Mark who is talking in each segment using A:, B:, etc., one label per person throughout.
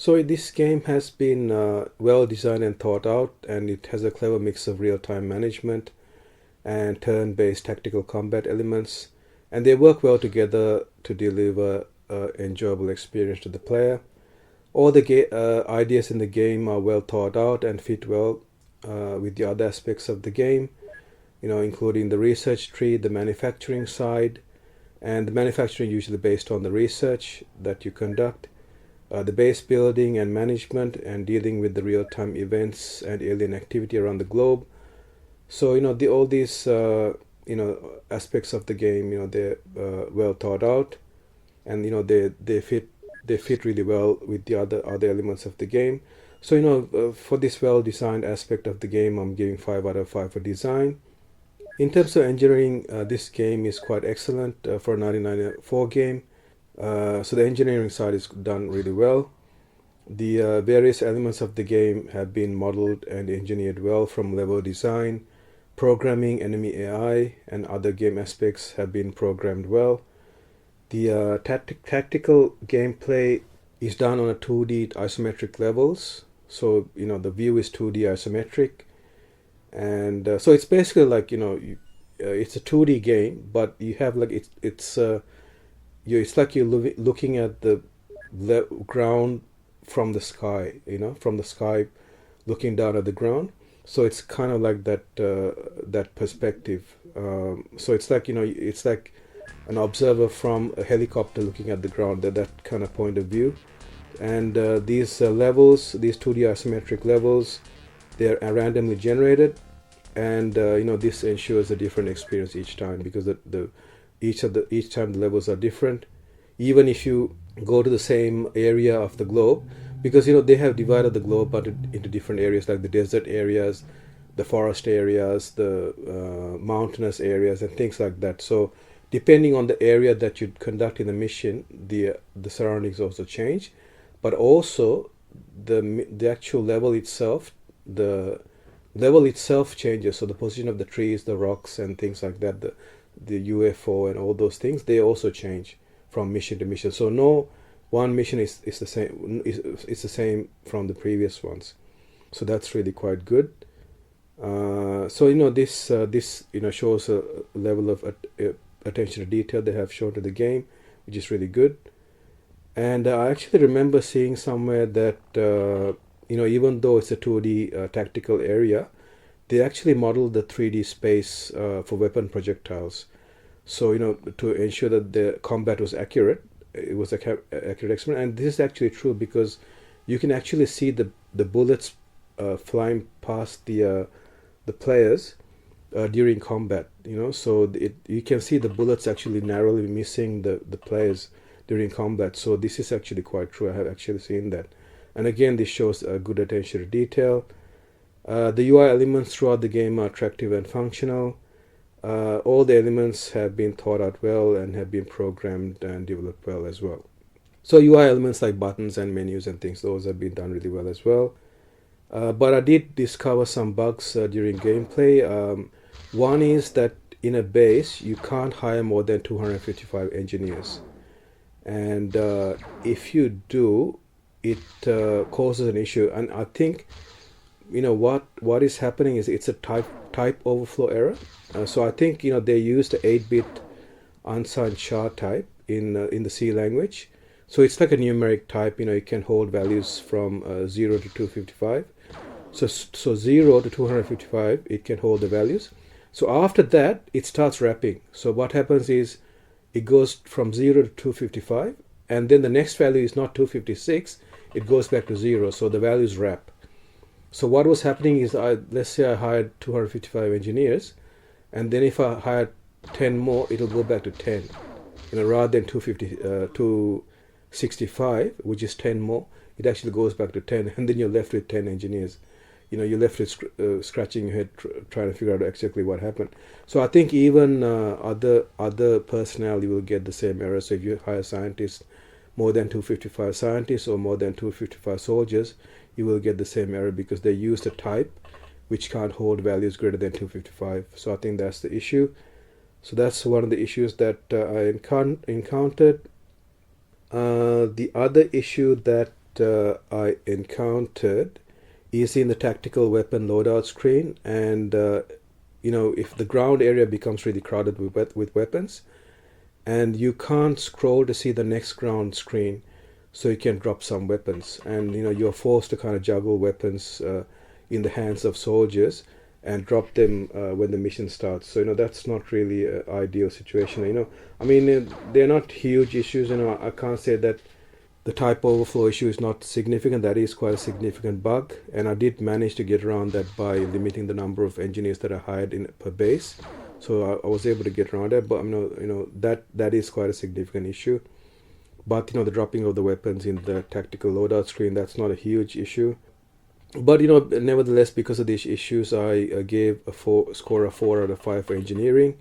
A: So this game has been well designed and thought out, and it has a clever mix of real-time management and turn-based tactical combat elements, and they work well together to deliver an enjoyable experience to the player. All the ideas in the game are well thought out and fit well with the other aspects of the game, including the research tree, the manufacturing side, and the manufacturing usually based on the research that you conduct, the base building and management, and dealing with the real-time events and alien activity around the globe. So all these aspects of the game, they're well thought out, and they fit really well with the other elements of the game. So for this well designed aspect of the game, I'm giving 5 out of 5 for design. In terms of engineering, this game is quite excellent for a 1994 game. So the engineering side is done really well. The various elements of the game have been modeled and engineered well, from level design, programming, enemy AI, and other game aspects have been programmed well. The tactical gameplay is done on a 2D isometric levels. So the view is 2D isometric, and so it's basically like it's a 2D game, but you have like it's like you're looking at the ground from the sky, from the sky, looking down at the ground. So it's kind of like that perspective. So it's like it's like an observer from a helicopter looking at the ground. That kind of point of view. And these levels, these 2D isometric levels, they're randomly generated, and this ensures a different experience each time, because each time the levels are different, even if you go to the same area of the globe, because they have divided the globe into different areas, like the desert areas, the forest areas, the mountainous areas, and things like that. So depending on the area that you conduct in the mission, the surroundings also change, but also the actual level itself, changes. So the position of the trees, the rocks, and things like that, the UFO and all those things, they also change from mission to mission. So no one mission is the same. It's the same from the previous ones. So that's really quite good. So this shows a level of attention to detail they have shown to the game, which is really good. And I actually remember seeing somewhere that even though it's a 2D tactical area, they actually modeled the 3D space for weapon projectiles. So to ensure that the combat was accurate, it was accurate experiment. And this is actually true, because you can actually see the bullets flying past the players during combat. So you can see the bullets actually narrowly missing the players during combat. So this is actually quite true. I have actually seen that. And again, this shows a good attention to detail. The UI elements throughout the game are attractive and functional. All the elements have been thought out well and have been programmed and developed well as well. So UI elements like buttons and menus and things, those have been done really well as well. But I did discover some bugs during gameplay. One is that in a base, you can't hire more than 255 engineers. And if you do, it causes an issue. And I think what is happening is it's a type overflow error. So I think they used the 8-bit unsigned char type in the C language. So it's like a numeric type. It can hold values from 0 to 255. So 0 to 255, it can hold the values. So after that, it starts wrapping. So what happens is it goes from 0 to 255, and then the next value is not 256, it goes back to 0. So the values wrap. So what was happening is, let's say I hired 255 engineers, and then if I hired 10 more, it'll go back to 10. Rather than 265, which is 10 more, it actually goes back to 10, and then you're left with 10 engineers. You're left with scratching your head trying to figure out exactly what happened. So I think even other personnel, you will get the same error. So if you hire scientists, more than 255 scientists or more than 255 soldiers, you will get the same error, because they used a type which can't hold values greater than 255. So I think that's the issue. So that's one of the issues that I encountered. The other issue that I encountered is in the tactical weapon loadout screen, and if the ground area becomes really crowded with weapons, and you can't scroll to see the next ground screen, so you can drop some weapons, and you're forced to kind of juggle weapons in the hands of soldiers and drop them when the mission starts. So that's not really an ideal situation. I mean, they're not huge issues. I can't say that the type overflow issue is not significant. That is quite a significant bug, and I did manage to get around that by limiting the number of engineers that are hired in per base. So I was able to get around that, but that is quite a significant issue. But the dropping of the weapons in the tactical loadout screen, that's not a huge issue. But nevertheless, because of these issues, I gave a score of 4 out of 5 for engineering,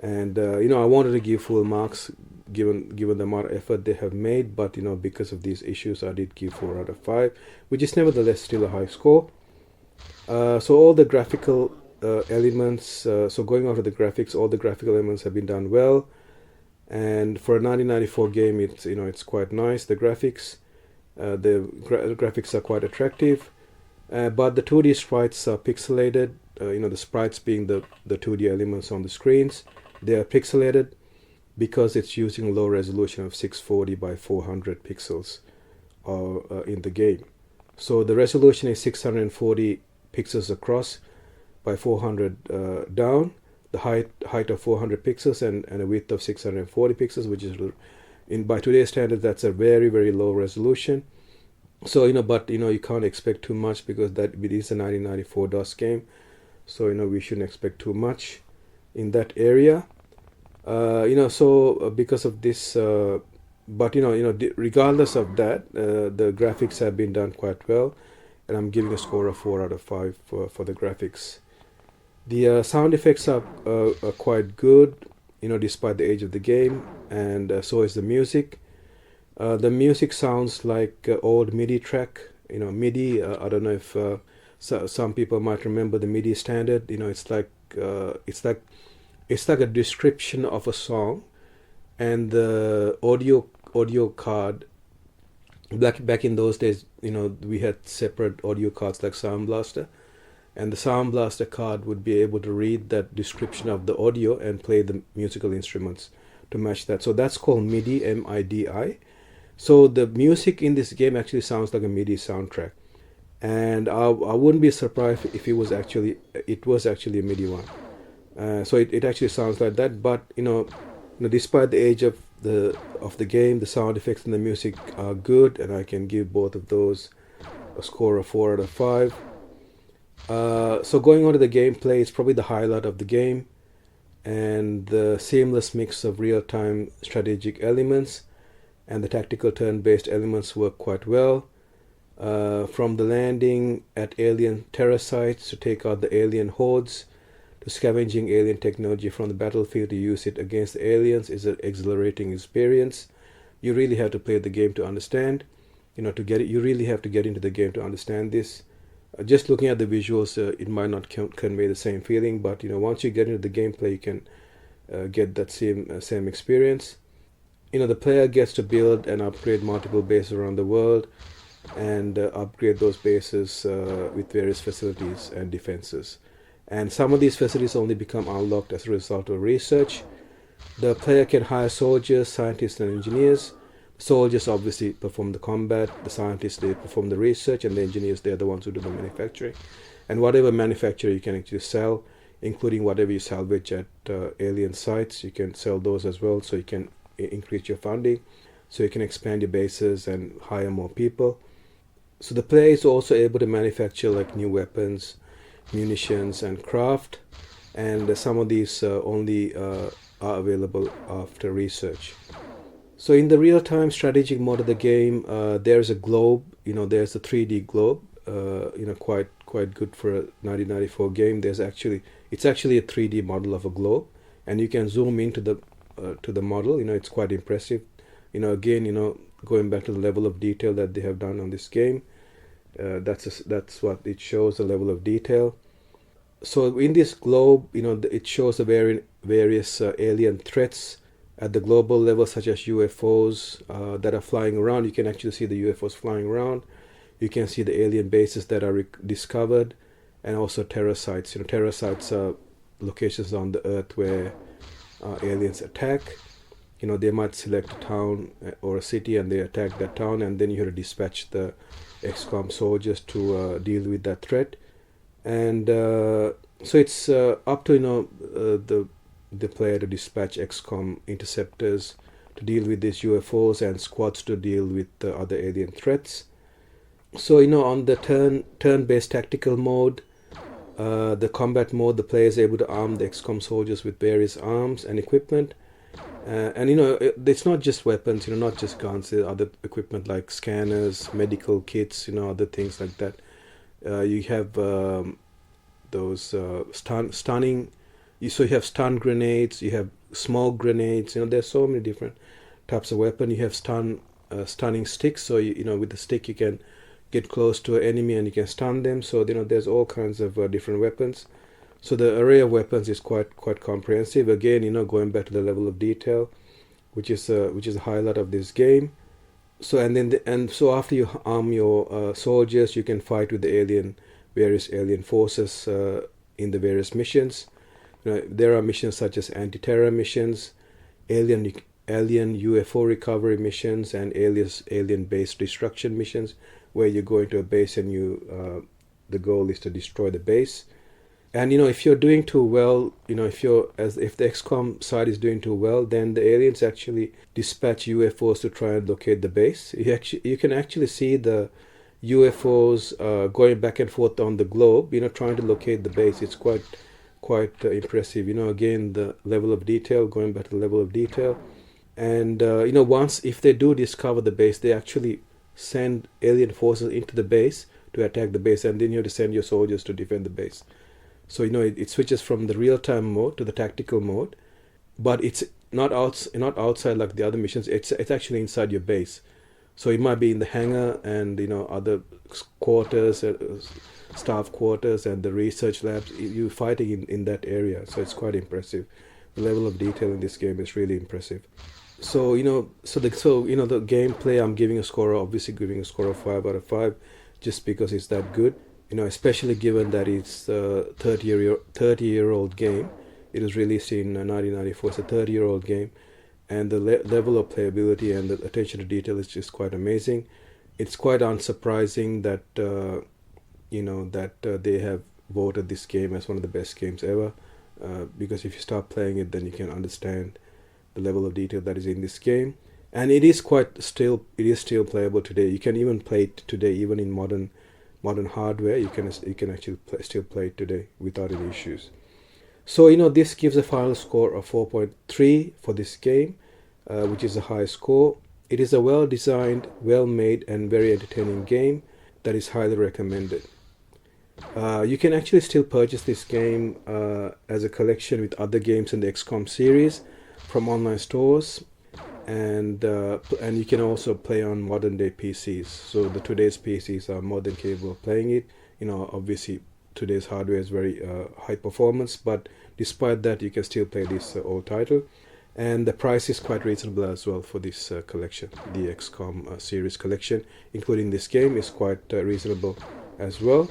A: and I wanted to give full marks given the amount of effort they have made. But because of these issues, I did give 4 out of 5, which is nevertheless still a high score. So all the graphical elements. So going on to the graphics, all the graphical elements have been done well. And for a 1994 game, it's quite nice. The graphics, graphics are quite attractive, but the 2D sprites are pixelated. The sprites being the 2D elements on the screens, they are pixelated because it's using low resolution of 640 by 400 pixels in the game. So the resolution is 640 pixels across by 400 down. The height of 400 pixels and a width of 640 pixels, which is by today's standards, that's a very, very low resolution. So but you can't expect too much because it is a 1994 DOS game. So we shouldn't expect too much in that area. So because of this, but regardless of that, the graphics have been done quite well, and I'm giving a score of 4 out of 5 for the graphics. The sound effects are quite good, despite the age of the game, and so is the music. The music sounds like old MIDI track. MIDI. I don't know if some people might remember the MIDI standard. It's like a description of a song, and the audio card. Back in those days, we had separate audio cards like Sound Blaster. And the Sound Blaster card would be able to read that description of the audio and play the musical instruments to match that. So that's called MIDI, M-I-D-I. So the music in this game actually sounds like a MIDI soundtrack. And I wouldn't be surprised if it was actually a MIDI one. So it actually sounds like that. But despite the age of the game, the sound effects and the music are good, and I can give both of those a score of 4 out of 5. So going on to the gameplay, it's probably the highlight of the game, and the seamless mix of real-time strategic elements and the tactical turn-based elements work quite well. From the landing at alien terror sites to take out the alien hordes, to scavenging alien technology from the battlefield to use it against the aliens is an exhilarating experience. You really have to play the game to understand. To get it, you really have to get into the game to understand this. Just looking at the visuals, it might not convey the same feeling, but once you get into the gameplay, you can get that same experience. The player gets to build and upgrade multiple bases around the world, and upgrade those bases with various facilities and defenses. And some of these facilities only become unlocked as a result of research. The player can hire soldiers, scientists, and engineers. Soldiers obviously perform the combat, the scientists, they perform the research, and the engineers, they're the ones who do the manufacturing. And whatever manufacture you can actually sell, including whatever you salvage at alien sites, you can sell those as well, so you can increase your funding, so you can expand your bases and hire more people. So the player is also able to manufacture like new weapons, munitions, and craft, and some of these only are available after research. So in the real-time strategic mode of the game, there's a globe. There's a 3D globe. Quite good for a 1994 game. It's actually a 3D model of a globe, and you can zoom into the model. It's quite impressive. Again, going back to the level of detail that they have done on this game, that's what it shows, the level of detail. So in this globe, it shows the various alien threats at the global level, such as UFOs that are flying around. You can actually see the UFOs flying around. You can see the alien bases that are discovered, and also terror sites. Terror sites are locations on the Earth where aliens attack. They might select a town or a city and they attack that town, and then you have to dispatch the XCOM soldiers to deal with that threat. And so it's up to the player to dispatch XCOM interceptors to deal with these UFOs, and squads to deal with the other alien threats. So on the turn-based tactical mode, the combat mode, the player is able to arm the XCOM soldiers with various arms and equipment. And it's not just weapons, not just guns. There are other equipment like scanners, medical kits, other things like that. You have those stunning. So you have stun grenades. You have smoke grenades. There's so many different types of weapon. You have stunning sticks. So with the stick you can get close to an enemy and you can stun them. So there's all kinds of different weapons. So the array of weapons is quite comprehensive. Again, going back to the level of detail, which is a highlight of this game. So so after you arm your soldiers, you can fight with the various alien forces in the various missions. There are missions such as anti-terror missions, alien UFO recovery missions, and alien base destruction missions, where you go into a base and the goal is to destroy the base. And if you're doing too well, if the XCOM side is doing too well, then the aliens actually dispatch UFOs to try and locate the base. You can actually see the UFOs going back and forth on the globe, trying to locate the base. It's quite impressive. Again, the level of detail, going back to the level of detail. And once, if they do discover the base, they actually send alien forces into the base to attack the base, and then you have to send your soldiers to defend the base. So it switches from the real-time mode to the tactical mode, but it's not outside like the other missions. It's actually inside your base. So it might be in the hangar and other quarters, staff quarters, and the research labs. You're fighting in that area, so it's quite impressive. The level of detail in this game is really impressive. So the gameplay, I'm giving a score of 5 out of 5, just because it's that good. Especially given that it's a 30-year-old game. It was released in 1994. It's a 30-year-old game, and the level of playability and the attention to detail is just quite amazing. It's quite unsurprising that they have voted this game as one of the best games ever, because if you start playing it, then you can understand the level of detail that is in this game. And it is still playable today. You can even play it today, even in modern hardware. You can actually still play it today without any issues. So this gives a final score of 4.3 for this game, which is a high score. It is a well-designed, well-made, and very entertaining game that is highly recommended. You can actually still purchase this game as a collection with other games in the XCOM series from online stores, and you can also play on modern day PCs. So today's PCs are more than capable of playing it. Obviously today's hardware is very high performance, but despite that, you can still play this old title. And the price is quite reasonable as well for this collection. The XCOM series collection, including this game, is quite reasonable as well.